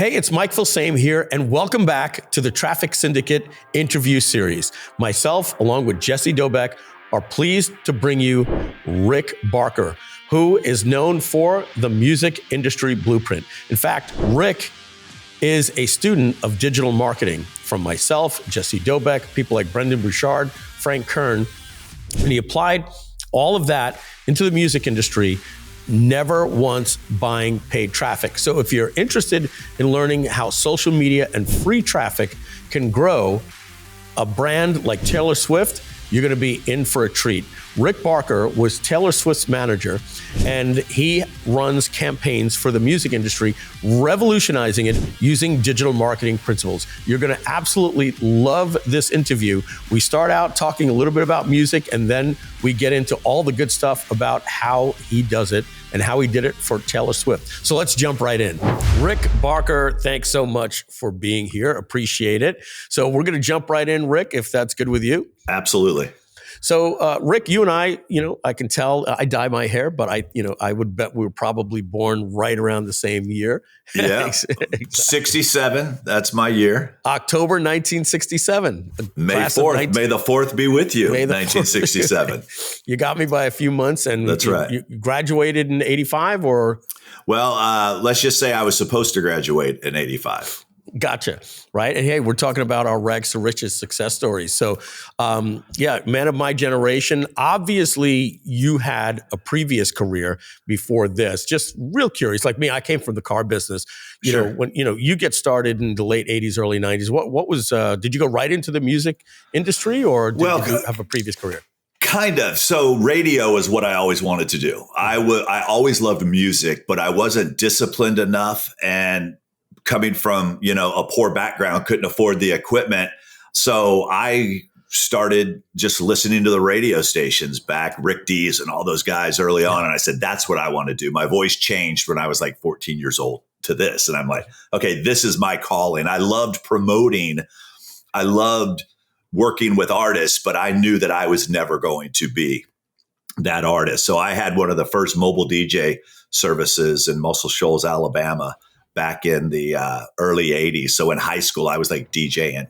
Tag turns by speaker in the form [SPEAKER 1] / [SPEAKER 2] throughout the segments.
[SPEAKER 1] Hey, it's Mike Filsame here, and welcome back to the Traffic Syndicate interview series. Myself, along with Jesse Dobeck, are pleased to bring you Rick Barker, who is known for the music industry blueprint. In fact, Rick is a student of digital marketing from myself, Jesse Dobeck, people like Brendan Bouchard, Frank Kern, and he applied all of that into the music industry, never once buying paid traffic. So if you're interested in learning how social media and free traffic can grow a brand like Taylor Swift, you're going to be in for a treat. Rick Barker was Taylor Swift's manager, and he runs campaigns for the music industry, revolutionizing it using digital marketing principles. You're going to absolutely love this interview. We start out talking a little bit about music, and then we get into all the good stuff about how he does it and how he did it for Taylor Swift. So let's jump right in. Rick Barker, thanks so much for being here. Appreciate it. So we're going to jump right in, Rick, if that's good with you.
[SPEAKER 2] Absolutely.
[SPEAKER 1] So, Rick, you and I can tell I dye my hair, but I would bet we were probably born right around the same year.
[SPEAKER 2] Yeah.
[SPEAKER 1] Exactly.
[SPEAKER 2] 67. That's my year.
[SPEAKER 1] October 1967.
[SPEAKER 2] May 4th. May the 4th be with you.
[SPEAKER 1] May the
[SPEAKER 2] 1967.
[SPEAKER 1] You got me by a few months, and
[SPEAKER 2] that's right.
[SPEAKER 1] You graduated in 85 or?
[SPEAKER 2] Well, let's just say I was supposed to graduate in 85.
[SPEAKER 1] Gotcha. Right. And hey, we're talking about our rags to riches success stories. So, man of my generation, obviously you had a previous career before this. Just real curious. Like me, I came from the car business. You know, when you get started in the late 80s, early 90s, what was, did you go right into the music industry, or did you have a previous career?
[SPEAKER 2] Kind of. So radio is what I always wanted to do. I always loved music, but I wasn't disciplined enough, and coming from, a poor background, couldn't afford the equipment. So I started just listening to the radio stations back, Rick Dees and all those guys early on. And I said, that's what I want to do. My voice changed when I was like 14 years old to this. And I'm like, okay, this is my calling. I loved promoting. I loved working with artists, but I knew that I was never going to be that artist. So I had one of the first mobile DJ services in Muscle Shoals, Alabama, back in the early 80s. So in high school, I was like DJing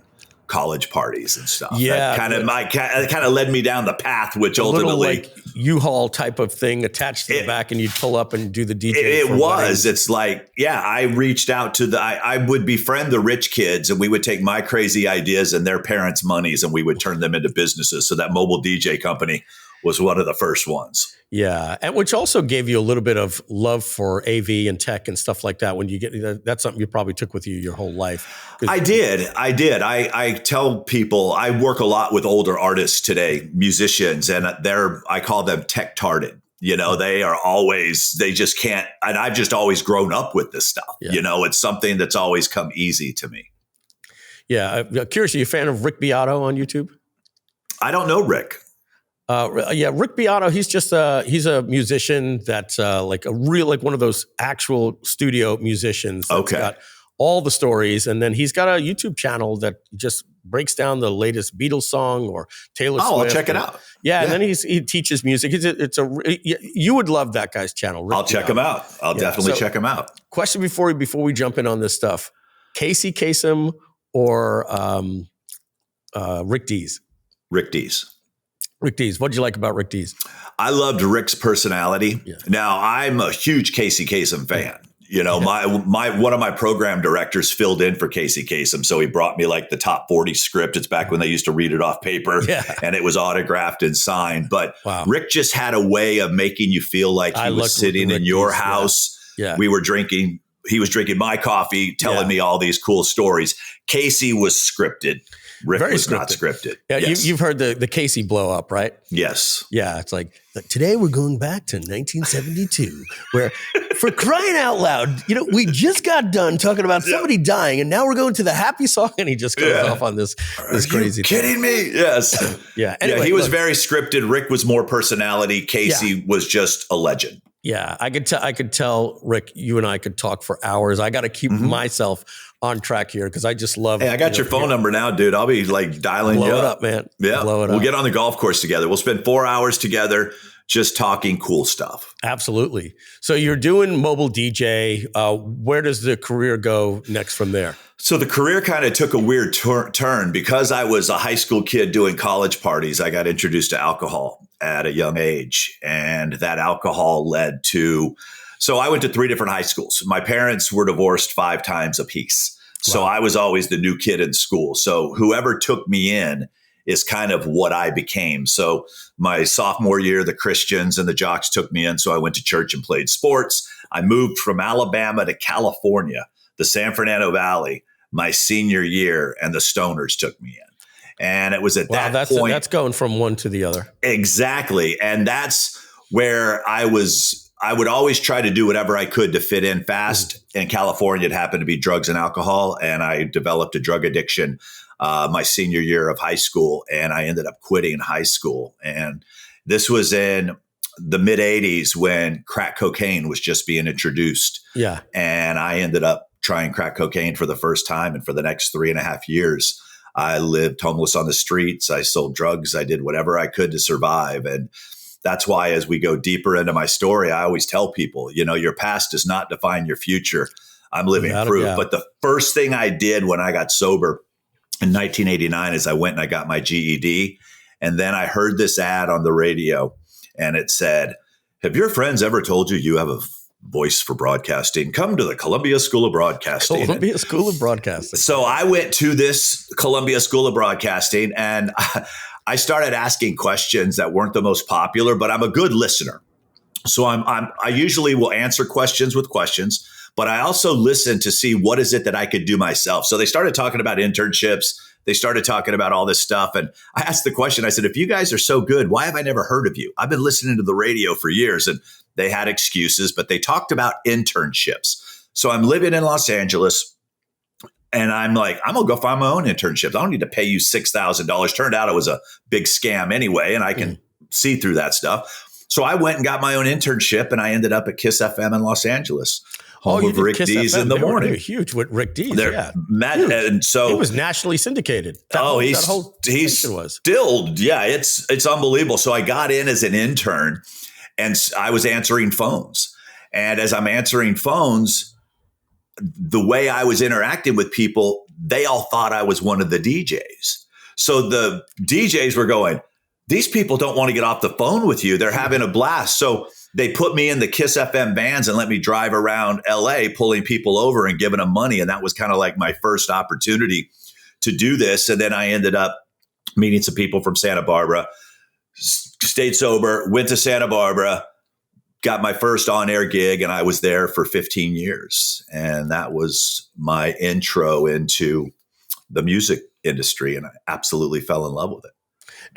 [SPEAKER 2] college parties and stuff.
[SPEAKER 1] Yeah.
[SPEAKER 2] That kind of led me down the path, which ultimately,
[SPEAKER 1] like U-Haul type of thing attached to the back, and you'd pull up and do the DJ.
[SPEAKER 2] It was. It's like, I reached out to I would befriend the rich kids, and we would take my crazy ideas and their parents' monies, and we would turn them into businesses. So that mobile DJ company was one of the first ones. Yeah.
[SPEAKER 1] And which also gave you a little bit of love for AV and tech and stuff like that. When you get, that's something you probably took with you your whole life.
[SPEAKER 2] I did. I tell people, I work a lot with older artists today, musicians, and I call them tech-tarded. They just can't, and I've just always grown up with this stuff. Yeah. It's something that's always come easy to me.
[SPEAKER 1] Yeah. I'm curious, are you a fan of Rick Beato on YouTube?
[SPEAKER 2] I don't know Rick.
[SPEAKER 1] Rick Beato, he's just he's a musician that's like one of those actual studio musicians that's got all the stories. And then he's got a YouTube channel that just breaks down the latest Beatles song or Taylor Swift.
[SPEAKER 2] I'll check it out.
[SPEAKER 1] Yeah, and then he teaches music. You would love that guy's channel. Rick
[SPEAKER 2] I'll check
[SPEAKER 1] Beato.
[SPEAKER 2] him out. I'll definitely check him out.
[SPEAKER 1] Question before we jump in on this stuff. Casey Kasem or Rick Dees?
[SPEAKER 2] Rick Dees.
[SPEAKER 1] Rick Dees. What did you like about Rick Dees?
[SPEAKER 2] I loved Rick's personality. Yeah. Now, I'm a huge Casey Kasem fan. One of my program directors filled in for Casey Kasem. So he brought me like the top 40 script. It's back when they used to read it off paper and it was autographed and signed. But Rick just had a way of making you feel like he was sitting in your house. Yeah. He was drinking my coffee, telling me all these cool stories. Casey was scripted. Rick was not scripted.
[SPEAKER 1] Yeah, yes. You've heard the Casey blow up, right?
[SPEAKER 2] Yes.
[SPEAKER 1] Yeah, it's like, today we're going back to 1972, where for crying out loud, we just got done talking about somebody dying, and now we're going to the happy song, and he just goes off on this crazy thing.
[SPEAKER 2] Kidding me? Yes.
[SPEAKER 1] Yeah.
[SPEAKER 2] Anyway, he was very scripted. Rick was more personality. Casey was just a legend.
[SPEAKER 1] Yeah, I could tell, Rick, you and I could talk for hours. I got to keep myself on track here because I just love.
[SPEAKER 2] Hey, I got your phone number now, dude. I'll be like dialing you up.
[SPEAKER 1] Blow it up, man.
[SPEAKER 2] Yeah,
[SPEAKER 1] blow it up.
[SPEAKER 2] We'll get on the golf course together. We'll spend 4 hours together just talking cool stuff.
[SPEAKER 1] Absolutely. So you're doing mobile DJ. Where does the career go next from there?
[SPEAKER 2] So the career kind of took a weird turn because I was a high school kid doing college parties. I got introduced to alcohol at a young age, and that alcohol led to, so I went to 3 different high schools. My parents were divorced 5 times apiece. So I was always the new kid in school. So whoever took me in is kind of what I became. So my sophomore year, the Christians and the jocks took me in. So I went to church and played sports. I moved from Alabama to California, the San Fernando Valley, my senior year, and the stoners took me in. And it was at that point.
[SPEAKER 1] That's going from one to the other.
[SPEAKER 2] Exactly. And that's where I would always try to do whatever I could to fit in fast. In California, it happened to be drugs and alcohol. And I developed a drug addiction my senior year of high school. And I ended up quitting high school. And this was in the mid 80s when crack cocaine was just being introduced.
[SPEAKER 1] Yeah.
[SPEAKER 2] And I ended up trying crack cocaine for the first time. And for the next 3.5 years, I lived homeless on the streets. I sold drugs. I did whatever I could to survive. And that's why, as we go deeper into my story, I always tell people, your past does not define your future. I'm living proof. But the first thing I did when I got sober in 1989 is I went and I got my GED. And then I heard this ad on the radio, and it said, have your friends ever told you you have a voice for broadcasting? Come to the Columbia School of Broadcasting.
[SPEAKER 1] Columbia School of Broadcasting.
[SPEAKER 2] So I went to this Columbia School of Broadcasting, and I started asking questions that weren't the most popular, but I'm a good listener. So I usually will answer questions with questions, but I also listen to see what is it that I could do myself. So they started talking about internships. They started talking about all this stuff. And I asked the question, I said, if you guys are so good, why have I never heard of you? I've been listening to the radio for years. And they had excuses, but they talked about internships. So I'm living in Los Angeles, and I'm like, I'm going to go find my own internships. I don't need to pay you $6,000. Turned out it was a big scam anyway, and I can see through that stuff. So I went and got my own internship, and I ended up at Kiss FM in Los Angeles. Home of Rick Dees in the morning.
[SPEAKER 1] Huge with Rick Dees.
[SPEAKER 2] And so
[SPEAKER 1] it was nationally syndicated.
[SPEAKER 2] He's still, it's unbelievable. So I got in as an intern, and I was answering phones. And as I'm answering phones, the way I was interacting with people, they all thought I was one of the DJs. So the DJs were going, these people don't want to get off the phone with you. They're having a blast. So they put me in the Kiss FM vans and let me drive around LA, pulling people over and giving them money. And that was kind of like my first opportunity to do this. And then I ended up meeting some people from Santa Barbara, stayed sober, went to Santa Barbara, got my first on-air gig, and I was there for 15 years. And that was my intro into the music industry. And I absolutely fell in love with it.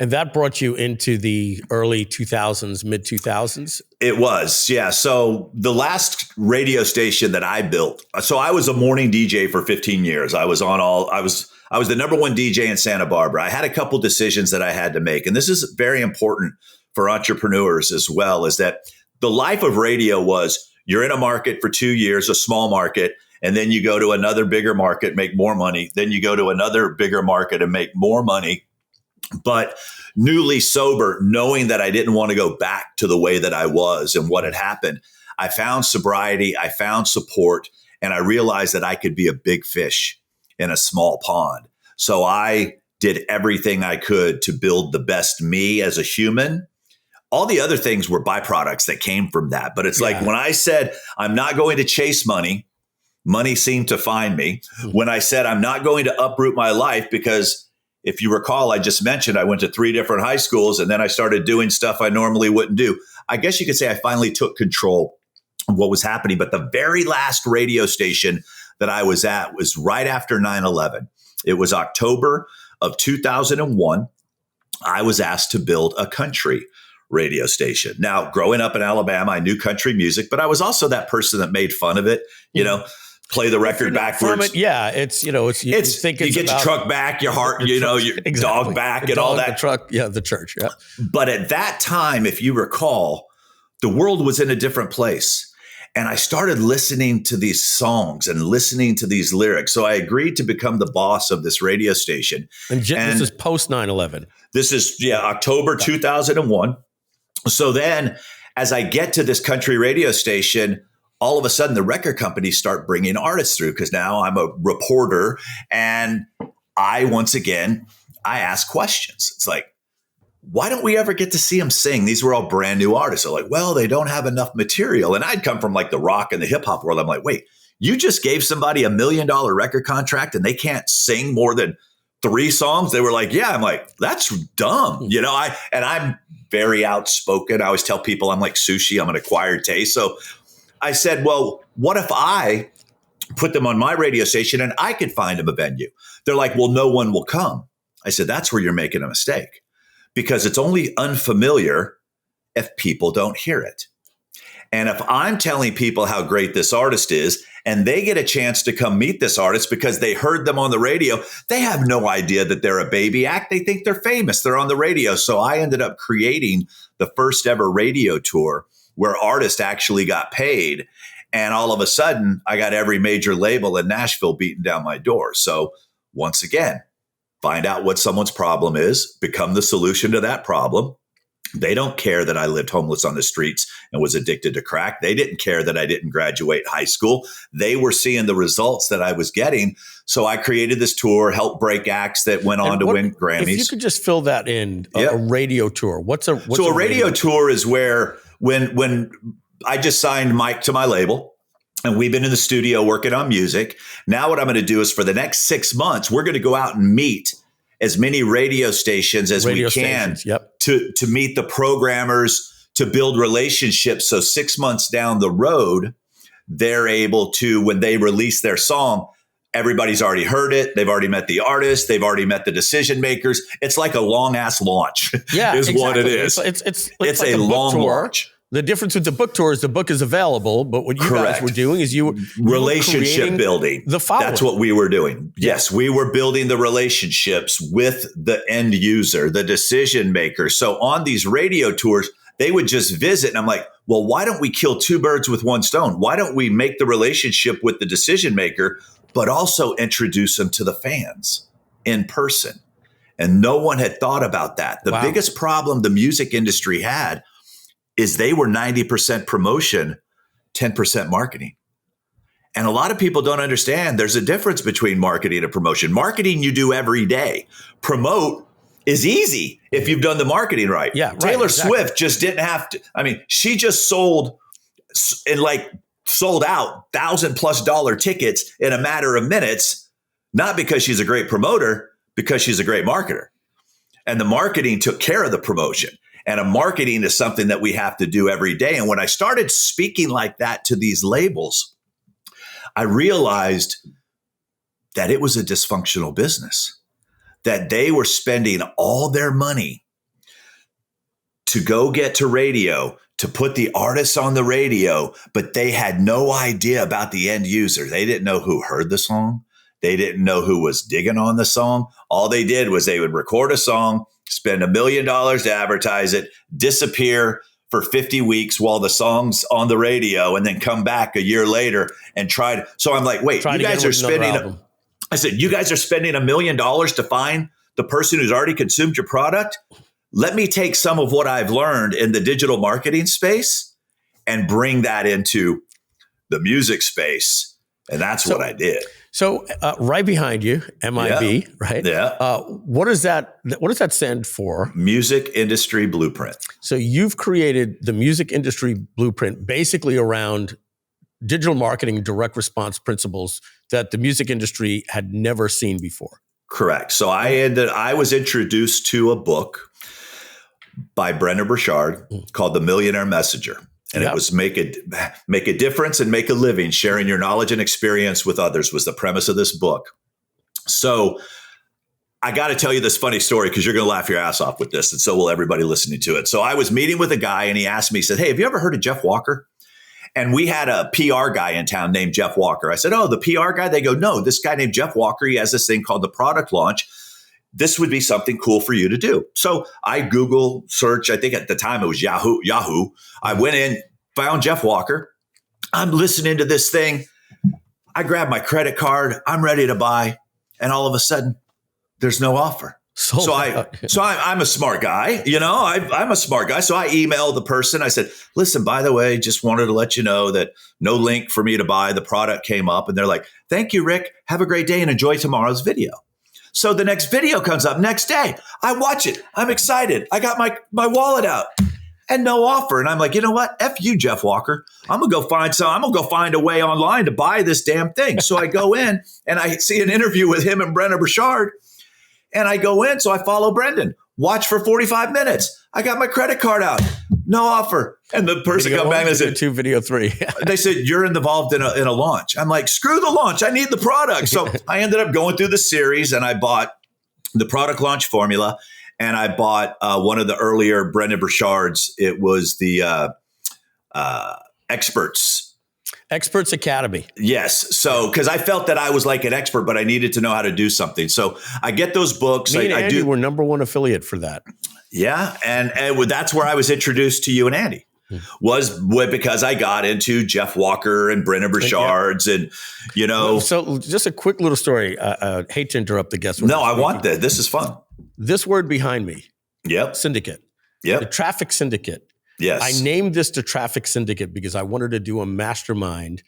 [SPEAKER 1] And that brought you into the early 2000s, mid 2000s?
[SPEAKER 2] It was, yeah. So the last radio station that I built, so I was a morning DJ for 15 years. I was the number one DJ in Santa Barbara. I had a couple decisions that I had to make. And this is very important for entrepreneurs as well, is that the life of radio was you're in a market for 2 years, a small market, and then you go to another bigger market, make more money. Then you go to another bigger market and make more money. But newly sober, knowing that I didn't want to go back to the way that I was and what had happened, I found sobriety, I found support, and I realized that I could be a big fish in a small pond. So I did everything I could to build the best me as a human. All the other things were byproducts that came from that. But it's like when I said, I'm not going to chase money, money seemed to find me. When I said, I'm not going to uproot my life, because if you recall, I just mentioned I went to 3 different high schools, and then I started doing stuff I normally wouldn't do. I guess you could say I finally took control of what was happening. But the very last radio station that I was at was right after 9/11. It was October of 2001. I was asked to build a country radio station. Now, growing up in Alabama, I knew country music, but I was also that person that made fun of it, play the record backwards.
[SPEAKER 1] It's you get
[SPEAKER 2] your truck back, your heart, your dog back, and all that.
[SPEAKER 1] The truck, the church. Yeah.
[SPEAKER 2] But at that time, if you recall, the world was in a different place. And I started listening to these songs and listening to these lyrics. So I agreed to become the boss of this radio station.
[SPEAKER 1] And this is post 9/11.
[SPEAKER 2] This is, October 2001. So then as I get to this country radio station, all of a sudden the record companies start bringing artists through because now I'm a reporter and once again, I ask questions. It's like, why don't we ever get to see them sing? These were all brand new artists. They're like, well, they don't have enough material. And I'd come from like the rock and the hip hop world. I'm like, wait, you just gave somebody $1 million record contract and they can't sing more than 3 songs? They were like, yeah. I'm like, that's dumb. I'm very outspoken. I always tell people I'm like sushi. I'm an acquired taste. So I said, well, what if I put them on my radio station and I could find them a venue? They're like, well, no one will come. I said, that's where you're making a mistake, because it's only unfamiliar if people don't hear it. And if I'm telling people how great this artist is and they get a chance to come meet this artist because they heard them on the radio, they have no idea that they're a baby act. They think they're famous. They're on the radio. So I ended up creating the first ever radio tour where artists actually got paid. And all of a sudden, I got every major label in Nashville beating down my door. So once again, find out what someone's problem is, become the solution to that problem. They don't care that I lived homeless on the streets and was addicted to crack. They didn't care that I didn't graduate high school. They were seeing the results that I was getting. So I created this tour, helped break acts that went on to win Grammys.
[SPEAKER 1] If you could just fill that in, a radio tour. What's a
[SPEAKER 2] radio tour is where when I just signed Mike to my label, and we've been in the studio working on music. Now what I'm going to do is for the next 6 months, we're going to go out and meet as many radio stations as we can to meet the programmers, to build relationships. So 6 months down the road, they're able to, when they release their song, everybody's already heard it. They've already met the artist. They've already met the decision makers. It's like a long ass launch what it is.
[SPEAKER 1] It's
[SPEAKER 2] like
[SPEAKER 1] a
[SPEAKER 2] long launch.
[SPEAKER 1] The difference with the book tour is the book is available, but what you guys were doing is you
[SPEAKER 2] relationship building.
[SPEAKER 1] The following.
[SPEAKER 2] That's what we were doing. Yes, we were building the relationships with the end user, the decision maker. So on these radio tours, they would just visit. And I'm like, well, why don't we kill 2 birds with 1 stone? Why don't we make the relationship with the decision maker, but also introduce them to the fans in person? And no one had thought about that. The biggest problem the music industry had is they were 90% promotion, 10% marketing. And a lot of people don't understand there's a difference between marketing and promotion. Marketing you do every day. Promote is easy if you've done the marketing right.
[SPEAKER 1] Yeah,
[SPEAKER 2] Taylor Swift just didn't have to. I mean, she just sold out $1,000+ tickets in a matter of minutes, not because she's a great promoter, because she's a great marketer. And the marketing took care of the promotion. And a marketing is something that we have to do every day. And when I started speaking like that to these labels, I realized that it was a dysfunctional business, that they were spending all their money to go get to radio, to put the artists on the radio, but they had no idea about the end user. They didn't know who heard the song. They didn't know who was digging on the song. All they did was they would record a song, spend $1 million to advertise it, disappear for 50 weeks while the song's on the radio, and then come back a year later and try to. So I'm like, wait, you guys are spending, I said, you guys are spending $1 million to find the person who's already consumed your product? Let me take some of what I've learned in the digital marketing space and bring that into the music space. And that's what I did.
[SPEAKER 1] So right behind you, MIB, right?
[SPEAKER 2] Yeah.
[SPEAKER 1] What does that stand for?
[SPEAKER 2] Music Industry Blueprint.
[SPEAKER 1] So you've created the Music Industry Blueprint basically around digital marketing, direct response principles that the music industry had never seen before.
[SPEAKER 2] Correct. So I was introduced to a book by Brendan Burchard called The Millionaire Messenger. And it was make a difference and make a living. Sharing your knowledge and experience with others was the premise of this book. So I got to tell you this funny story because you're going to laugh your ass off with this. And so will everybody listening to it. So I was meeting with a guy and he asked me, he said, hey, have you ever heard of Jeff Walker? And we had a PR guy in town named Jeff Walker. I said, oh, the PR guy? They go, no, this guy named Jeff Walker, he has this thing called the product launch. This would be something cool for you to do. So I Google search, I think at the time it was Yahoo. I went in, found Jeff Walker. I'm listening to this thing. I grab my credit card. I'm ready to buy. And all of a sudden, there's no offer. I'm a smart guy, I'm a smart guy. So I emailed the person. I said, listen, by the way, just wanted to let you know that no link for me to buy the product came up. And they're like, thank you, Rick. Have a great day and enjoy tomorrow's video. So the next video comes up next day. I watch it. I'm excited. I got my wallet out and no offer. And I'm like, you know what? F you, Jeff Walker. I'm going to go find a way online to buy this damn thing. So I go in and I see an interview with him and Brendan Burchard. And I go in, so I follow Brendan. Watch for 45 minutes. I got my credit card out. No offer. And the person come back and said,
[SPEAKER 1] video 3.
[SPEAKER 2] they said, you're involved in a launch. I'm like, screw the launch. I need the product. So I ended up going through the series and I bought the product launch formula. And I bought one of the earlier Brendan Burchard's. It was the Experts Academy. Yes. So, because I felt that I was like an expert, but I needed to know how to do something. So I get those books.
[SPEAKER 1] Me and Andy were number 1 affiliate for that.
[SPEAKER 2] Yeah. And that's where I was introduced to you and Andy. Was because I got into Jeff Walker and Brendan Burchard's and.
[SPEAKER 1] So just a quick little story. I hate to interrupt the guest.
[SPEAKER 2] No, I want that. This is fun.
[SPEAKER 1] This word behind me.
[SPEAKER 2] Yep.
[SPEAKER 1] Syndicate.
[SPEAKER 2] Yep.
[SPEAKER 1] The Traffic Syndicate.
[SPEAKER 2] Yes.
[SPEAKER 1] I named this the Traffic Syndicate because I wanted to do a mastermind,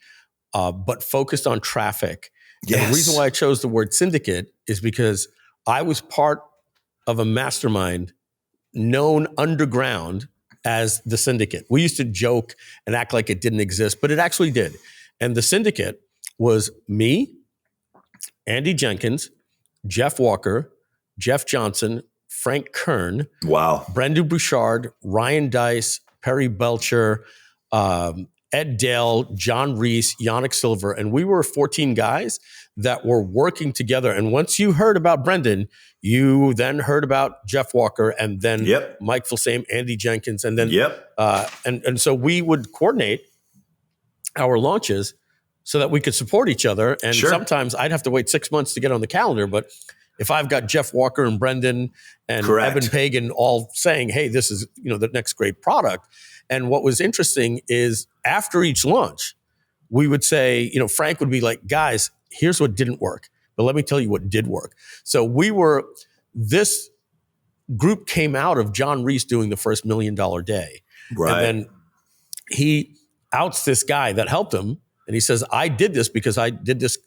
[SPEAKER 1] but focused on traffic. Yes. And the reason why I chose the word syndicate is because I was part of a mastermind known underground as the Syndicate. We used to joke and act like it didn't exist, but it actually did. And the Syndicate was me, Andy Jenkins, Jeff Walker, Jeff Johnson, Frank Kern, Brendan Burchard, Ryan Dice, Perry Belcher, Ed Dale, John Reese, Yannick Silver, and we were 14 guys that were working together. And once you heard about Brendan, you then heard about Jeff Walker, and then Mike Filsame, Andy Jenkins, and then and so we would coordinate our launches so that we could support each other. And sometimes I'd have to wait 6 months to get on the calendar, but if I've got Jeff Walker and Brendan and Evan Pagan all saying, hey, this is the next great product. And what was interesting is after each launch, we would say, Frank would be like, guys, here's what didn't work, but let me tell you what did work. So this group came out of John Reese doing the first $1 Million Day. Right. And then he outs this guy that helped him. And he says, I did this because I did this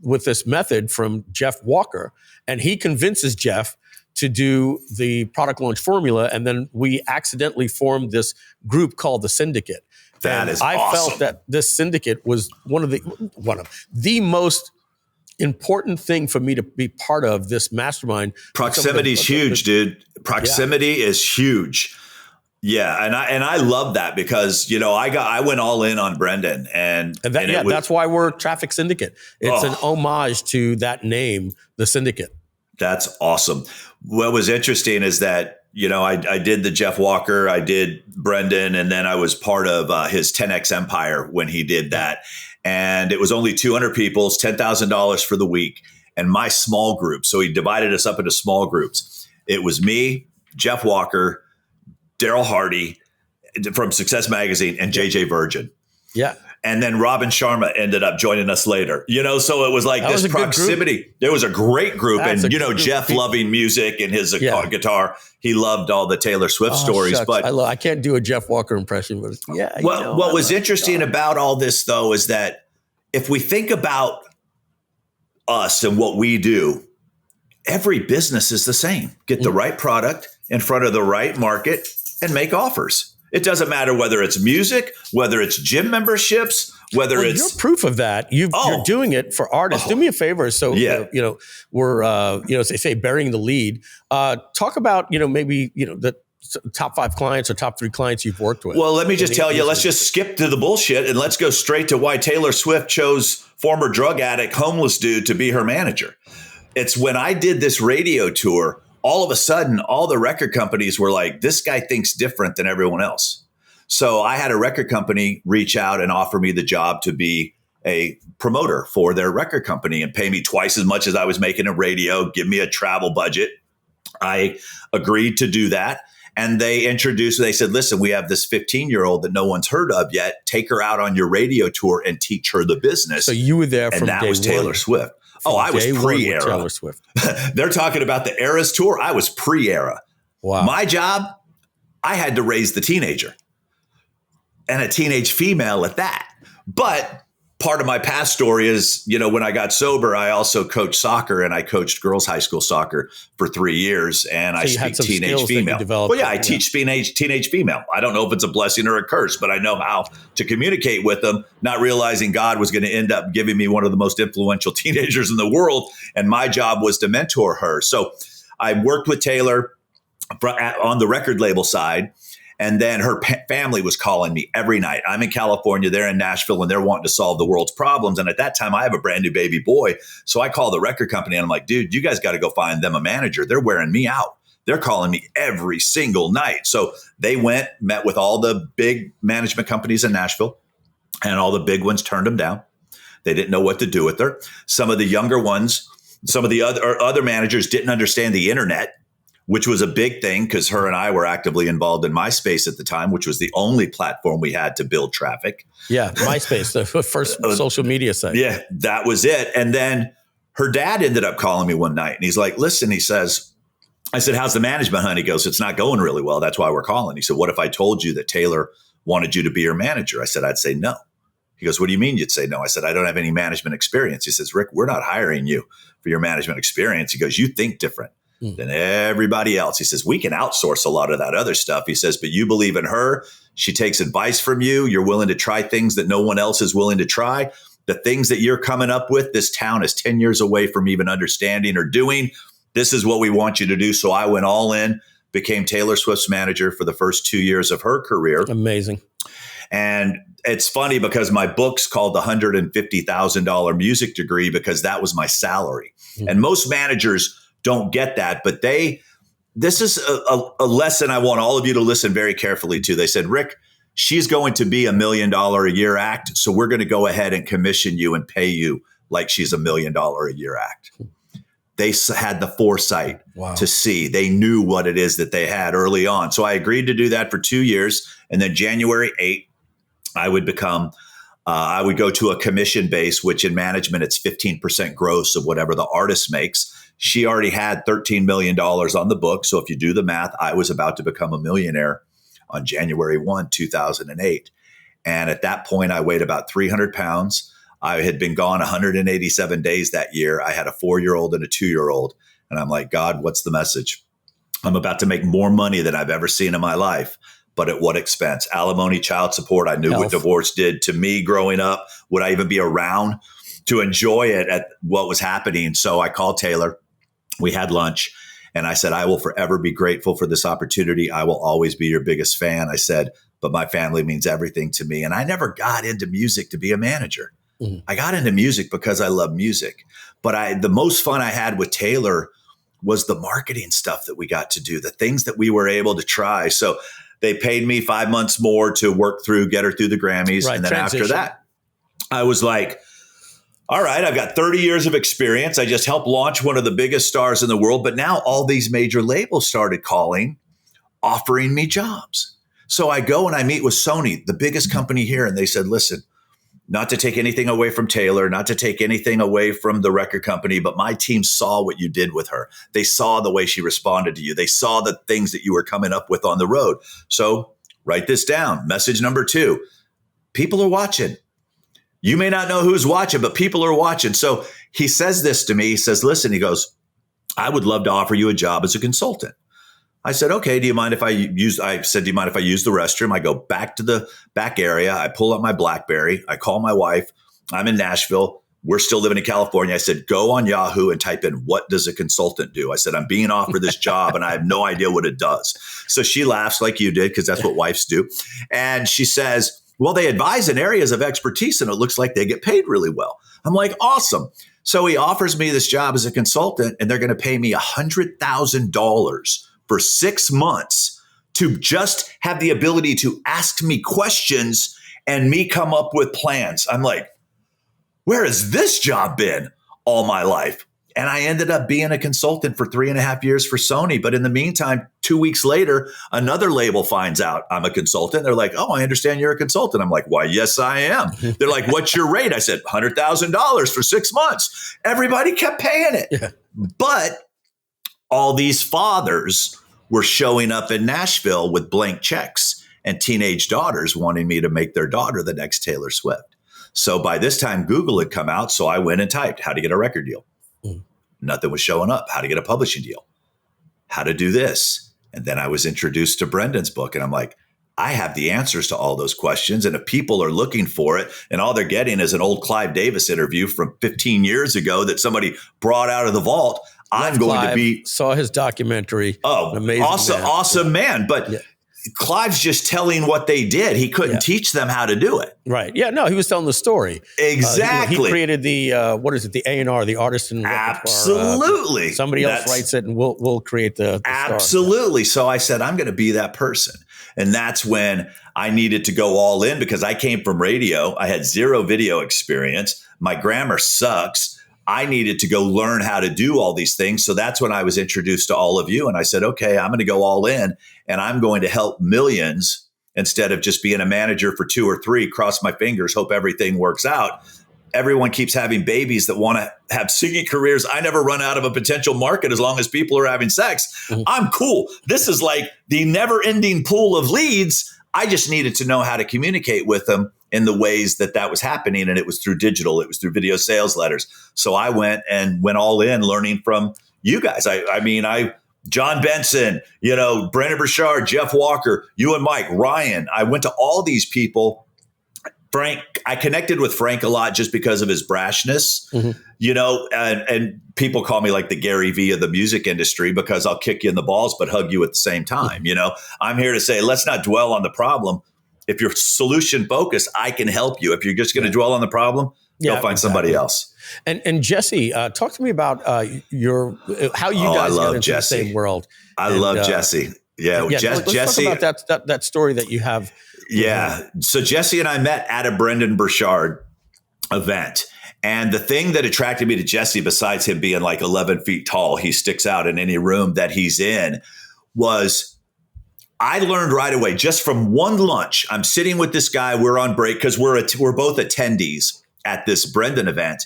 [SPEAKER 1] with this method from Jeff Walker. And he convinces Jeff to do the product launch formula. And then we accidentally formed this group called the Syndicate.
[SPEAKER 2] That is awesome.
[SPEAKER 1] I felt that this Syndicate was one of the most important thing for me to be part of this mastermind.
[SPEAKER 2] Proximity is huge, dude. Proximity is huge. Yeah, and I love that because I went all in on Brendan and
[SPEAKER 1] that's why we're Traffic Syndicate. It's an homage to that name, the Syndicate.
[SPEAKER 2] That's awesome. What was interesting is that I did the Jeff Walker, I did Brendan, and then I was part of his 10X Empire when he did that, and it was only 200 people, it's $10,000 for the week, and my small group. So he divided us up into small groups. It was me, Jeff Walker, Daryl Hardy from Success Magazine, and JJ Virgin.
[SPEAKER 1] Yeah.
[SPEAKER 2] And then Robin Sharma ended up joining us later. So it was like that this proximity. There was a great group. Jeff loving music and his guitar. He loved all the Taylor Swift stories.
[SPEAKER 1] Shucks. But I can't do a Jeff Walker impression. But
[SPEAKER 2] what was interesting about all this, though, is that if we think about us and what we do, every business is the same. Get the right product in front of the right market and make offers. It doesn't matter whether it's music, whether it's gym memberships, whether it's
[SPEAKER 1] you're proof of that. You're doing it for artists. Do me a favor. So we're as they say, burying the lead. Talk about maybe the top 5 clients or top 3 clients you've worked with.
[SPEAKER 2] Well, let me just tell you. Let's just skip to the bullshit and let's go straight to why Taylor Swift chose former drug addict, homeless dude to be her manager. It's when I did this radio tour. All of a sudden, all the record companies were like, this guy thinks different than everyone else. So I had a record company reach out and offer me the job to be a promoter for their record company and pay me twice as much as I was making in radio, give me a travel budget. I agreed to do that. And they said, listen, we have this 15-year-old that no one's heard of yet. Take her out on your radio tour and teach her the business.
[SPEAKER 1] So you were there from day one.
[SPEAKER 2] And that was Taylor Swift. I was pre-era.
[SPEAKER 1] Taylor Swift.
[SPEAKER 2] They're talking about the Eras tour. I was pre-era.
[SPEAKER 1] Wow.
[SPEAKER 2] My job, I had to raise the teenager, and a teenage female at that. But part of my past story is, when I got sober, I also coached soccer, and I coached girls' high school soccer for 3 years. And I speak teenage female. Well, yeah, I teach teenage female. I don't know if it's a blessing or a curse, but I know how to communicate with them, not realizing God was going to end up giving me one of the most influential teenagers in the world. And my job was to mentor her. So I worked with Taylor on the record label side. And then her family was calling me every night. I'm in California, they're in Nashville, and they're wanting to solve the world's problems. And at that time, I have a brand new baby boy. So I call the record company and I'm like, dude, you guys got to go find them a manager. They're wearing me out. They're calling me every single night. So they met with all the big management companies in Nashville, and all the big ones turned them down. They didn't know what to do with her. Some of the younger ones, some of the other managers didn't understand the internet, which was a big thing because her and I were actively involved in MySpace at the time, which was the only platform we had to build traffic.
[SPEAKER 1] Yeah, MySpace, the first social media site.
[SPEAKER 2] Yeah, that was it. And then her dad ended up calling me one night, and he's like, listen, he says, I said, how's the management, honey? He goes, it's not going really well. That's why we're calling. He said, what if I told you that Taylor wanted you to be her manager? I said, I'd say no. He goes, what do you mean you'd say no? I said, I don't have any management experience. He says, Rick, we're not hiring you for your management experience. He goes, you think different than everybody else. He says, we can outsource a lot of that other stuff. He says, but you believe in her. She takes advice from you. You're willing to try things that no one else is willing to try. The things that you're coming up with, this town is 10 years away from even understanding or doing. This is what we want you to do. So I went all in, became Taylor Swift's manager for the first 2 years of her career.
[SPEAKER 1] Amazing.
[SPEAKER 2] And it's funny because my book's called The $150,000 Music Degree because that was my salary. And most managers don't get that, but this is a lesson I want all of you to listen very carefully to. They said, Rick, she's going to be $1 million a year act. So we're going to go ahead and commission you and pay you like she's $1 million a year act. They had the foresight to see. They knew what it is that they had early on. So I agreed to do that for 2 years. And then January 8th, I would go to a commission base, which in management, it's 15% gross of whatever the artist makes. She already had $13 million on the book. So if you do the math, I was about to become a millionaire on January 1, 2008. And at that point, I weighed about 300 pounds. I had been gone 187 days that year. I had a 4-year-old and a 2-year-old. And I'm like, God, what's the message? I'm about to make more money than I've ever seen in my life. But at what expense? Alimony, child support. I knew what divorce did to me growing up. Would I even be around to enjoy it at what was happening? So I called Taylor. We had lunch. And I said, I will forever be grateful for this opportunity. I will always be your biggest fan. I said, but my family means everything to me. And I never got into music to be a manager. I got into music because I love music. But the most fun I had with Taylor was the marketing stuff that we got to do, the things that we were able to try. So they paid me 5 months more to work through, get her through the Grammys. Right, and then after that, I was like, all right, I've got 30 years of experience. I just helped launch one of the biggest stars in the world. But now all these major labels started calling, offering me jobs. So I go and I meet with Sony, the biggest company here. And they said, listen, not to take anything away from Taylor, not to take anything away from the record company, but my team saw what you did with her. They saw the way she responded to you. They saw the things that you were coming up with on the road. So write this down. Message number 2, people are watching. You may not know who's watching, but people are watching. So he says this to me. He says, listen, he goes, I would love to offer you a job as a consultant. I said, okay, do you mind if I use the restroom? I go back to the back area. I pull up my BlackBerry. I call my wife. I'm in Nashville. We're still living in California. I said, go on Yahoo and type in, what does a consultant do? I said, I'm being offered this job and I have no idea what it does. So she laughs like you did, because that's what wives do. And she says, well, they advise in areas of expertise and it looks like they get paid really well. I'm like, awesome. So he offers me this job as a consultant and they're going to pay me $100,000 for 6 months to just have the ability to ask me questions and me come up with plans. I'm like, where has this job been all my life? And I ended up being a consultant for 3.5 years for Sony. But in the meantime, 2 weeks later, another label finds out I'm a consultant. They're like, oh, I understand you're a consultant. I'm like, why, yes, I am. They're like, what's your rate? I said, $100,000 for 6 months. Everybody kept paying it. Yeah. But all these fathers were showing up in Nashville with blank checks and teenage daughters wanting me to make their daughter the next Taylor Swift. So by this time, Google had come out. So I went and typed how to get a record deal. Nothing was showing up. How to get a publishing deal. How to do this. And then I was introduced to Brendan's book. And I'm like, I have the answers to all those questions. And if people are looking for it and all they're getting is an old Clive Davis interview from 15 years ago that somebody brought out of the vault, I'm going
[SPEAKER 1] Clive,
[SPEAKER 2] to be.
[SPEAKER 1] Saw his documentary.
[SPEAKER 2] Oh, amazing awesome man. But Clive's just telling what they did. He couldn't teach them how to do it.
[SPEAKER 1] Right. Yeah. No, he was telling the story.
[SPEAKER 2] Exactly.
[SPEAKER 1] He created the, the A&R, the artisan repertoire.
[SPEAKER 2] Absolutely.
[SPEAKER 1] Somebody else writes it and we'll create the
[SPEAKER 2] absolutely. Star. So I said, I'm going to be that person. And that's when I needed to go all in because I came from radio. I had zero video experience. My grammar sucks. I needed to go learn how to do all these things. So that's when I was introduced to all of you. And I said, okay, I'm going to go all in and I'm going to help millions instead of just being a manager for 2 or 3, cross my fingers, hope everything works out. Everyone keeps having babies that want to have singing careers. I never run out of a potential market as long as people are having sex. Mm-hmm. I'm cool. This is like the never ending pool of leads. I just needed to know how to communicate with them in the ways that was happening. And it was through digital. It was through video sales letters. So I went all in learning from you guys. John Benson, Brendan Burchard, Jeff Walker, you and Mike, Ryan. I went to all these people. Frank, I connected with Frank a lot just because of his brashness, and people call me like the Gary Vee of the music industry because I'll kick you in the balls, but hug you at the same time. I'm here to say, let's not dwell on the problem. If you're solution focused, I can help you. If you're just going to dwell on the problem, go find somebody else.
[SPEAKER 1] And Jesse, talk to me about how you guys got into the same world.
[SPEAKER 2] I love Jesse.
[SPEAKER 1] Let's
[SPEAKER 2] Jesse.
[SPEAKER 1] Talk about that story that you have.
[SPEAKER 2] Yeah. So Jesse and I met at a Brendan Burchard event. And the thing that attracted me to Jesse, besides him being like 11 feet tall, he sticks out in any room that he's in, was I learned right away, just from one lunch, I'm sitting with this guy, we're on break because we're both attendees at this Brendan event.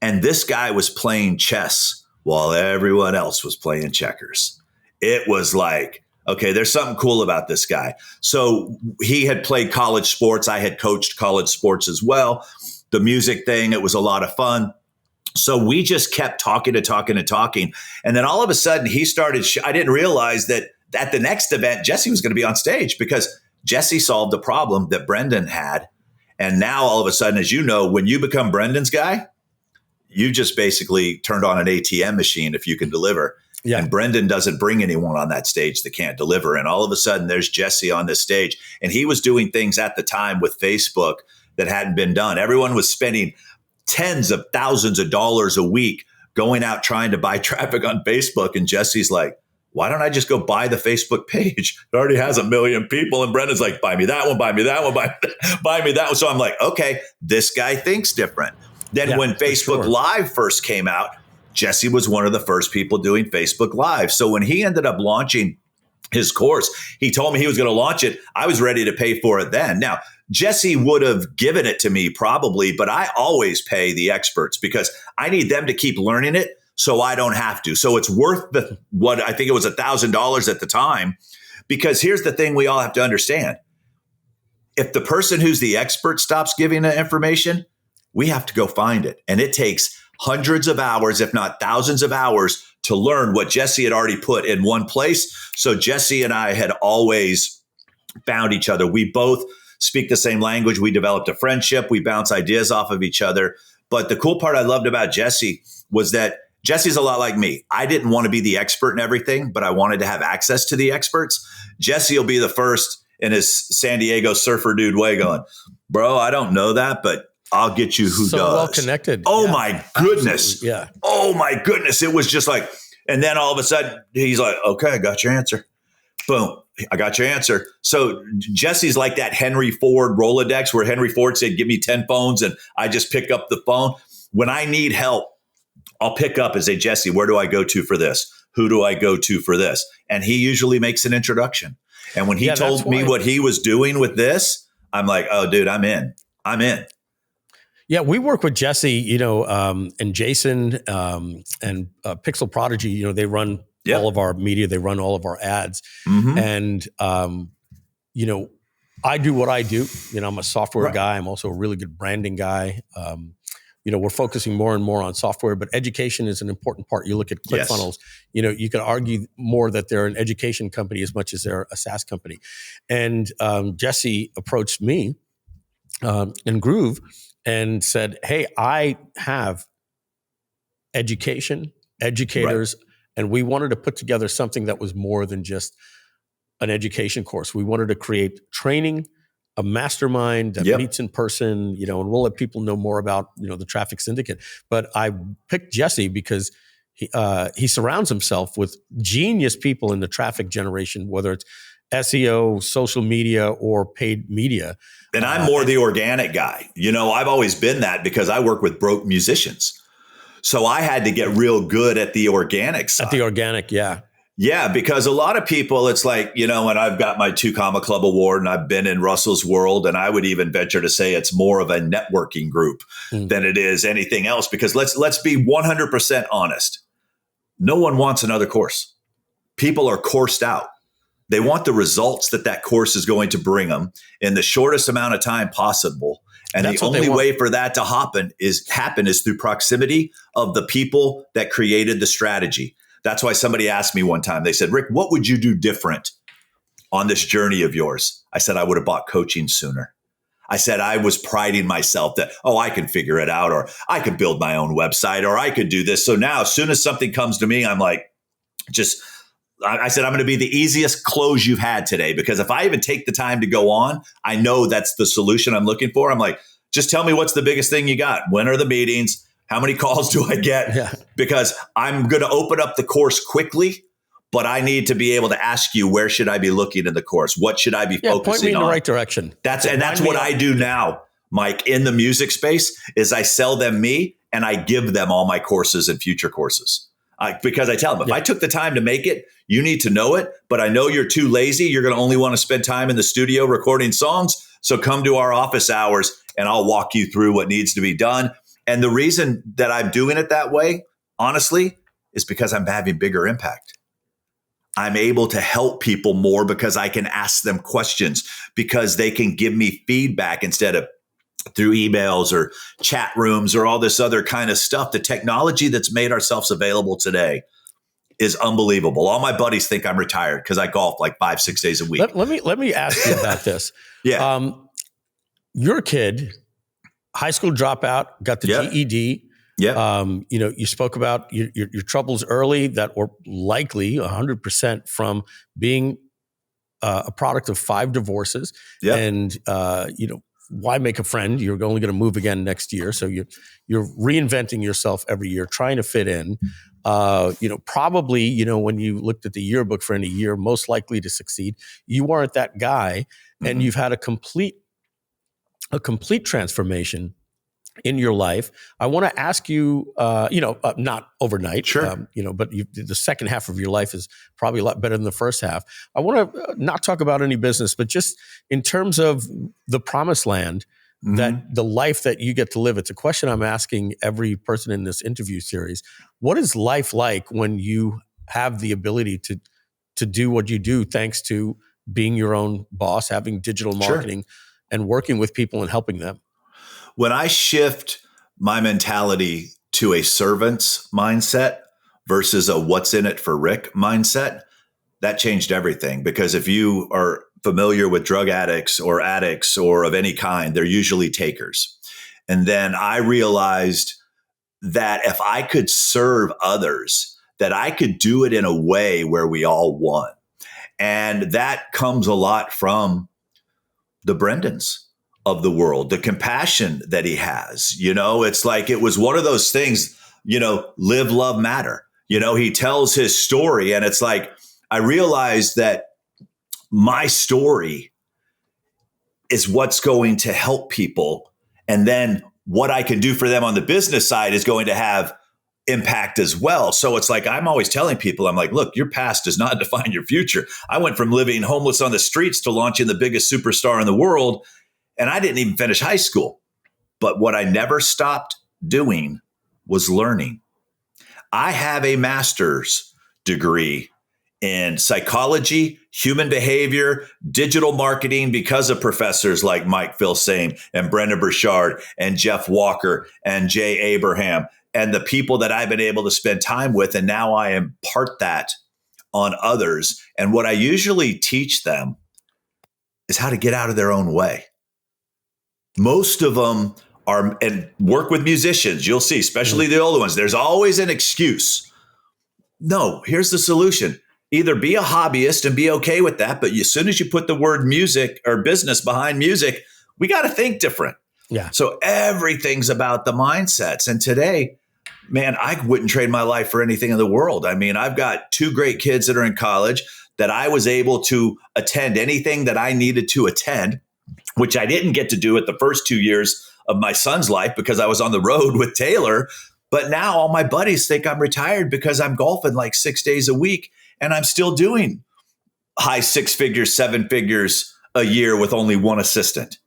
[SPEAKER 2] And this guy was playing chess while everyone else was playing checkers. It was like, okay, there's something cool about this guy. So he had played college sports. I had coached college sports as well. The music thing, it was a lot of fun. So we just kept talking. And then all of a sudden he started, I didn't realize that at the next event, Jesse was going to be on stage because Jesse solved a problem that Brendan had. And now all of a sudden, as you know, when you become Brendan's guy, you just basically turned on an ATM machine if you can deliver. Yeah. And Brendan doesn't bring anyone on that stage that can't deliver. And all of a sudden there's Jesse on this stage. And he was doing things at the time with Facebook that hadn't been done. Everyone was spending tens of thousands of dollars a week going out trying to buy traffic on Facebook. And Jesse's like, why don't I just go buy the Facebook page? It already has 1 million people. And Brendan's like, buy me that one, buy me that one, buy me that one. So I'm like, okay, this guy thinks different. Then when Facebook Live first came out, Jesse was one of the first people doing Facebook Live. So when he ended up launching his course, he told me he was going to launch it. I was ready to pay for it then. Now, Jesse would have given it to me probably, but I always pay the experts because I need them to keep learning it so I don't have to. So it's worth what I think it was $1,000 at the time, because here's the thing we all have to understand. If the person who's the expert stops giving the information, we have to go find it. And it takes hundreds of hours, if not thousands of hours, to learn what Jesse had already put in one place. So Jesse and I had always found each other. We both speak the same language. We developed a friendship. We bounce ideas off of each other. But the cool part I loved about Jesse was that Jesse's a lot like me. I didn't want to be the expert in everything, but I wanted to have access to the experts. Jesse will be the first in his San Diego surfer dude way going, bro, I don't know that, but I'll get you who does. So
[SPEAKER 1] well connected.
[SPEAKER 2] Oh my goodness.
[SPEAKER 1] Absolutely. Yeah.
[SPEAKER 2] Oh my goodness. It was just like, and then all of a sudden he's like, okay, I got your answer. Boom. I got your answer. So Jesse's like that Henry Ford Rolodex where Henry Ford said, give me 10 phones and I just pick up the phone. When I need help, I'll pick up and say, Jesse, where do I go to for this? Who do I go to for this? And he usually makes an introduction. And when he told me what he was doing with this, I'm like, oh, dude, I'm in.
[SPEAKER 1] Yeah, we work with Jesse, and Jason and Pixel Prodigy. They run all of our media. They run all of our ads.
[SPEAKER 2] Mm-hmm.
[SPEAKER 1] And, I do what I do. I'm a software guy. I'm also a really good branding guy. We're focusing more and more on software, but education is an important part. You look at ClickFunnels, you can argue more that they're an education company as much as they're a SaaS company. And Jesse approached me and Groove and said, hey, I have educators, and we wanted to put together something that was more than just an education course. We wanted to create training, a mastermind that meets in person, and we'll let people know more about, the Traffic Syndicate. But I picked Jesse because he surrounds himself with genius people in the traffic generation, whether it's SEO, social media, or paid media.
[SPEAKER 2] And I'm more the organic guy. I've always been that because I work with broke musicians. So I had to get real good at the organic side.
[SPEAKER 1] At the organic, yeah.
[SPEAKER 2] Yeah, because a lot of people, it's like, and I've got my 2 Comma Club award and I've been in Russell's world, and I would even venture to say it's more of a networking group than it is anything else, because let's be 100% honest. No one wants another course. People are coursed out. They want the results that course is going to bring them in the shortest amount of time possible. And the only way for that to happen is through proximity of the people that created the strategy. That's why somebody asked me one time, they said, Rick, what would you do different on this journey of yours? I said, I would have bought coaching sooner. I said, I was priding myself that, I can figure it out, or I could build my own website, or I could do this. So now as soon as something comes to me, I'm like, I said, I'm going to be the easiest close you've had today, because if I even take the time to go on, I know that's the solution I'm looking for. I'm like, just tell me what's the biggest thing you got? When are the meetings? How many calls do I get?
[SPEAKER 1] Yeah.
[SPEAKER 2] Because I'm going to open up the course quickly, but I need to be able to ask you, where should I be looking in the course? What should I be focusing on?
[SPEAKER 1] Point me in the right direction.
[SPEAKER 2] That's what I do now, Mike, in the music space, is I sell them me and I give them all my courses and future courses. Because I tell them, if I took the time to make it, you need to know it, but I know you're too lazy. You're going to only want to spend time in the studio recording songs. So come to our office hours and I'll walk you through what needs to be done. And the reason that I'm doing it that way, honestly, is because I'm having bigger impact. I'm able to help people more because I can ask them questions, because they can give me feedback instead of through emails or chat rooms or all this other kind of stuff. The technology that's made ourselves available today is unbelievable. All my buddies think I'm retired because I golf like 5-6 days a week.
[SPEAKER 1] Let me ask you about this.
[SPEAKER 2] Yeah.
[SPEAKER 1] You're a kid, high school dropout, got the GED.
[SPEAKER 2] Yeah.
[SPEAKER 1] You spoke about your troubles early that were likely 100% from being a product of 5 divorces.
[SPEAKER 2] Yeah.
[SPEAKER 1] And, why make a friend? You're only going to move again next year. So you're reinventing yourself every year, trying to fit in. Probably, when you looked at the yearbook for any year most likely to succeed, you weren't that guy. And you've had a complete transformation in your life. I want to ask you, not overnight,
[SPEAKER 2] sure.
[SPEAKER 1] But the second half of your life is probably a lot better than the first half. I want to not talk about any business, but just in terms of the promised land, that the life that you get to live. It's a question I'm asking every person in this interview series. What is life like when you have the ability to do what you do, thanks to being your own boss, having digital marketing, and working with people and helping them?
[SPEAKER 2] When I shift my mentality to a servant's mindset versus a what's in it for Rick mindset, that changed everything. Because if you are familiar with drug addicts or of any kind, they're usually takers. And then I realized that if I could serve others, that I could do it in a way where we all won. And that comes a lot from the Brendans of the world, the compassion that he has. It's like, it was one of those things, live, love, matter. He tells his story, and it's like, I realized that my story is what's going to help people. And then what I can do for them on the business side is going to have impact as well. So it's like, I'm always telling people, I'm like, look, your past does not define your future. I went from living homeless on the streets to launching the biggest superstar in the world. And I didn't even finish high school. But what I never stopped doing was learning. I have a master's degree in psychology, human behavior, digital marketing because of professors like Mike Filsaime and Brendan Burchard and Jeff Walker and Jay Abraham and the people that I've been able to spend time with. And now I impart that on others. And what I usually teach them is how to get out of their own way. Most of them are, and work with musicians, you'll see, especially the older ones, there's always an excuse. No, here's the solution. Either be a hobbyist and be okay with that, but as soon as you put the word music or business behind music, we got to think different.
[SPEAKER 1] Yeah.
[SPEAKER 2] So everything's about the mindsets. And today, man, I wouldn't trade my life for anything in the world. I mean, I've got 2 great kids that are in college that I was able to attend anything that I needed to attend, which I didn't get to do at the first 2 years of my son's life because I was on the road with Taylor. But now all my buddies think I'm retired because I'm golfing like 6 days a week and I'm still doing high 6 figures, 7 figures a year with only one assistant.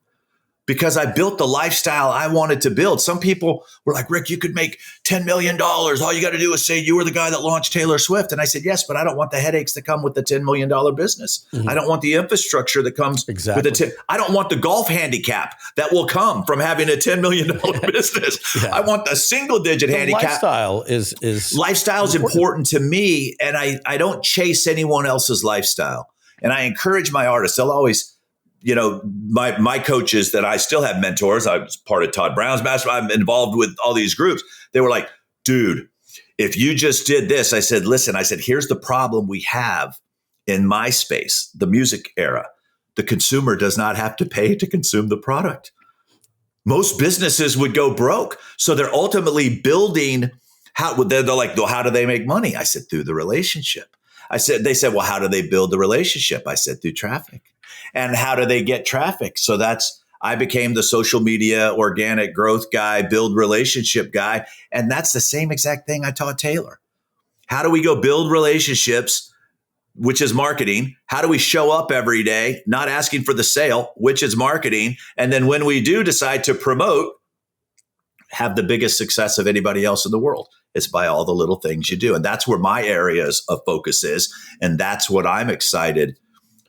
[SPEAKER 2] Because I built the lifestyle I wanted to build. Some people were like, Rick, you could make $10 million. All you got to do is say you were the guy that launched Taylor Swift. And I said, yes, but I don't want the headaches that come with the $10 million business. Mm-hmm. I don't want the infrastructure that comes with I don't want the golf handicap that will come from having a $10 million business. Yeah. I want the single digit handicap.
[SPEAKER 1] Lifestyle is
[SPEAKER 2] important to me. And I don't chase anyone else's lifestyle. And I encourage my artists. They'll always, you know, my coaches that I still have mentors. I was part of Todd Brown's mastermind. I'm involved with all these groups. They were like, dude, if you just did this, I said, listen, here's the problem we have in my space, the music era. The consumer does not have to pay to consume the product. Most businesses would go broke. So they're ultimately building they're like, well, how do they make money? I said, through the relationship. They said, well, how do they build the relationship? I said, through traffic. And how do they get traffic? So I became the social media, organic growth guy, build relationship guy. And that's the same exact thing I taught Taylor. How do we go build relationships, which is marketing? How do we show up every day, not asking for the sale, which is marketing? And then when we do decide to promote, have the biggest success of anybody else in the world. It's by all the little things you do. And that's where my areas of focus is. And that's what I'm excited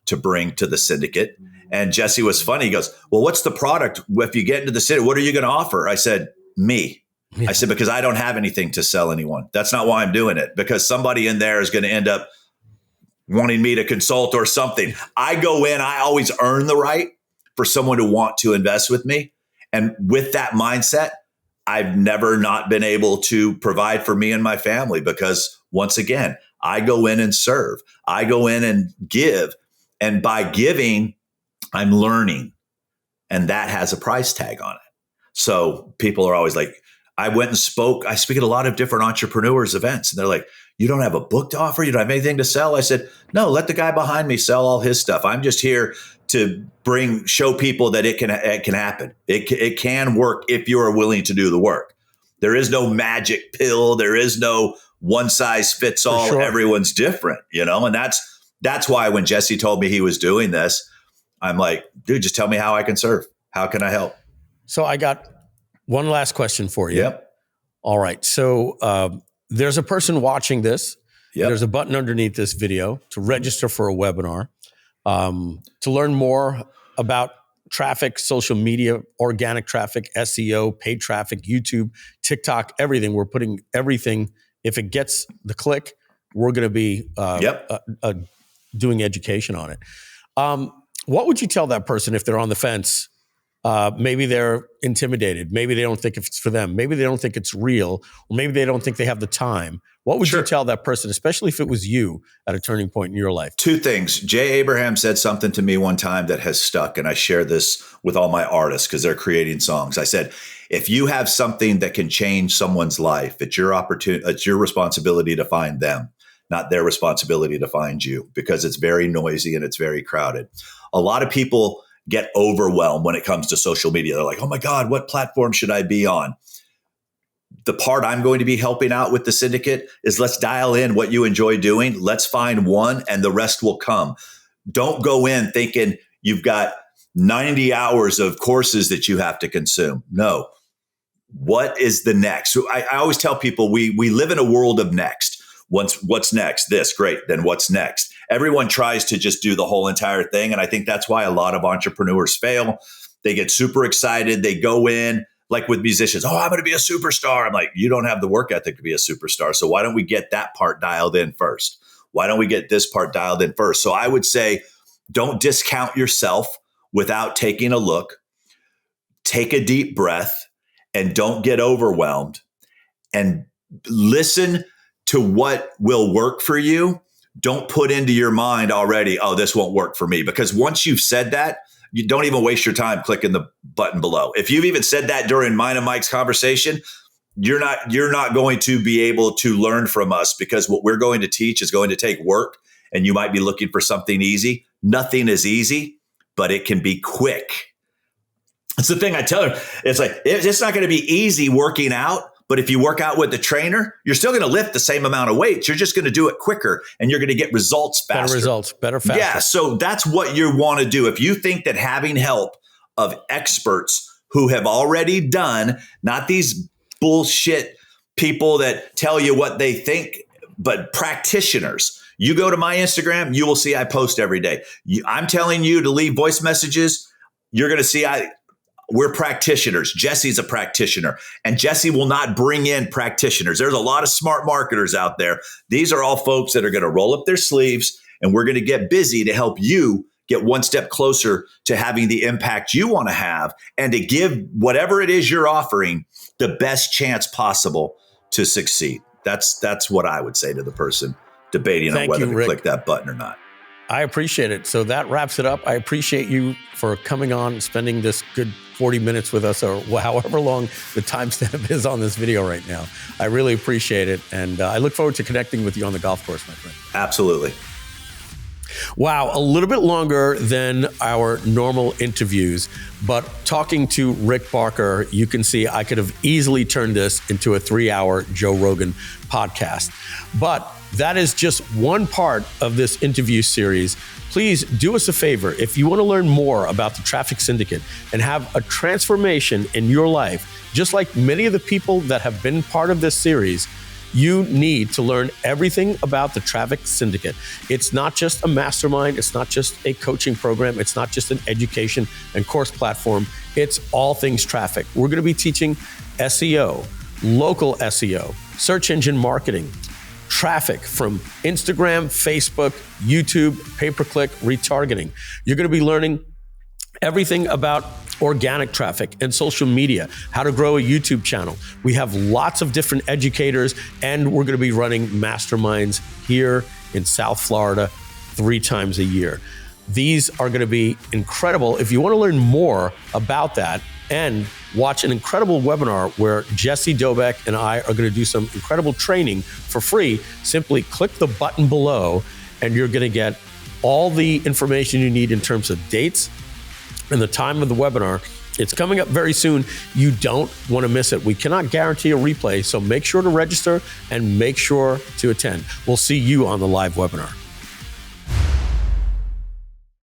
[SPEAKER 2] to bring to the syndicate. And Jesse was funny. He goes, well, what's the product? If you get into the syndicate, what are you going to offer? I said, me. Yeah. I said, because I don't have anything to sell anyone. That's not why I'm doing it. Because somebody in there is going to end up wanting me to consult or something. I go in, I always earn the right for someone to want to invest with me. And with that mindset, I've never not been able to provide for me and my family because once again, I go in and serve. I go in and give. And by giving, I'm learning. And that has a price tag on it. So people are always like, I went and spoke. I speak at a lot of different entrepreneurs events. And they're like, you don't have a book to offer? You don't have anything to sell? I said, no, let the guy behind me sell all his stuff. I'm just here to show people that it can happen. It can work if you are willing to do the work. There is no magic pill. There is no one size fits all. Sure. Everyone's different, and that's why when Jesse told me he was doing this, I'm like, dude, just tell me how I can serve. How can I help?
[SPEAKER 1] So I got one last question for you.
[SPEAKER 2] Yep.
[SPEAKER 1] All right. So there's a person watching this.
[SPEAKER 2] Yep.
[SPEAKER 1] There's a button underneath this video to register for a webinar. To learn more about traffic, social media, organic traffic, SEO, paid traffic, YouTube, TikTok, everything. We're putting everything. If it gets the click, we're going to be doing education on it. What would you tell that person if they're on the fence? Maybe they're intimidated. Maybe they don't think it's for them. Maybe they don't think it's real. Or maybe they don't think they have the time. What would you tell that person, especially if it was you at a turning point in your life?
[SPEAKER 2] Two things. Jay Abraham said something to me one time that has stuck, and I share this with all my artists because they're creating songs. I said, if you have something that can change someone's life, it's your opportunity. It's your responsibility to find them, not their responsibility to find you, because it's very noisy and it's very crowded. A lot of people get overwhelmed when it comes to social media. They're like, oh my God, what platform should I be on? the part I'm going to be helping out with the syndicate is let's dial in what you enjoy doing. Let's find one and the rest will come. Don't go in thinking you've got 90 hours of courses that you have to consume. No. What is the next? So I always tell people we live in a world of next. What's next? This, great. Then what's next? Everyone tries to just do the whole entire thing. And I think that's why a lot of entrepreneurs fail. They get super excited. They go in like with musicians. Oh, I'm going to be a superstar. I'm like, you don't have the work ethic to be a superstar. So why don't we get that part dialed in first? Why don't we get this part dialed in first? So I would say, don't discount yourself without taking a look. Take a deep breath and don't get overwhelmed, and listen to what will work for you. Don't put into your mind already, oh, this won't work for me. Because once you've said that, you don't even waste your time clicking the button below. If you've even said that during mine and Mike's conversation, you're not going to be able to learn from us, because what we're going to teach is going to take work, and you might be looking for something easy. Nothing is easy, but it can be quick. It's the thing I tell her. It's like, it's not going to be easy working out, but if you work out with the trainer, you're still going to lift the same amount of weights. You're just going to do it quicker, and you're going to get results faster.
[SPEAKER 1] Better results, better, faster.
[SPEAKER 2] Yeah, so that's what you want to do. If you think that having help of experts who have already done, not these bullshit people that tell you what they think, but practitioners. You go to my Instagram, you will see I post every day. I'm telling you to leave voice messages. You're going to see we're practitioners. Jesse's a practitioner, and Jesse will not bring in practitioners. There's a lot of smart marketers out there. These are all folks that are going to roll up their sleeves, and we're going to get busy to help you get one step closer to having the impact you want to have, and to give whatever it is you're offering the best chance possible to succeed. That's what I would say to the person debating on whether to click that button or not.
[SPEAKER 1] I appreciate it. So that wraps it up. I appreciate you for coming on, spending this good 40 minutes with us, or however long the timestamp is on this video right now. I really appreciate it. And I look forward to connecting with you on the golf course, my friend.
[SPEAKER 2] Absolutely.
[SPEAKER 1] Wow, a little bit longer than our normal interviews, but talking to Rick Barker, you can see I could have easily turned this into a 3-hour Joe Rogan podcast. But that is just one part of this interview series. Please do us a favor. If you want to learn more about the Traffic Syndicate and have a transformation in your life, just like many of the people that have been part of this series, you need to learn everything about the Traffic Syndicate. It's not just a mastermind. It's not just a coaching program. It's not just an education and course platform. It's all things traffic. We're going to be teaching SEO, local SEO, search engine marketing, traffic from Instagram, Facebook, YouTube, pay-per-click, retargeting. You're going to be learning everything about organic traffic and social media, how to grow a YouTube channel. We have lots of different educators, and we're going to be running masterminds here in South Florida 3 times a year. These are going to be incredible. If you want to learn more about that and watch an incredible webinar where Jesse Dobeck and I are going to do some incredible training for free, simply click the button below and you're going to get all the information you need in terms of dates and the time of the webinar. It's coming up very soon. You don't want to miss it. We cannot guarantee a replay, so make sure to register and make sure to attend. We'll see you on the live webinar.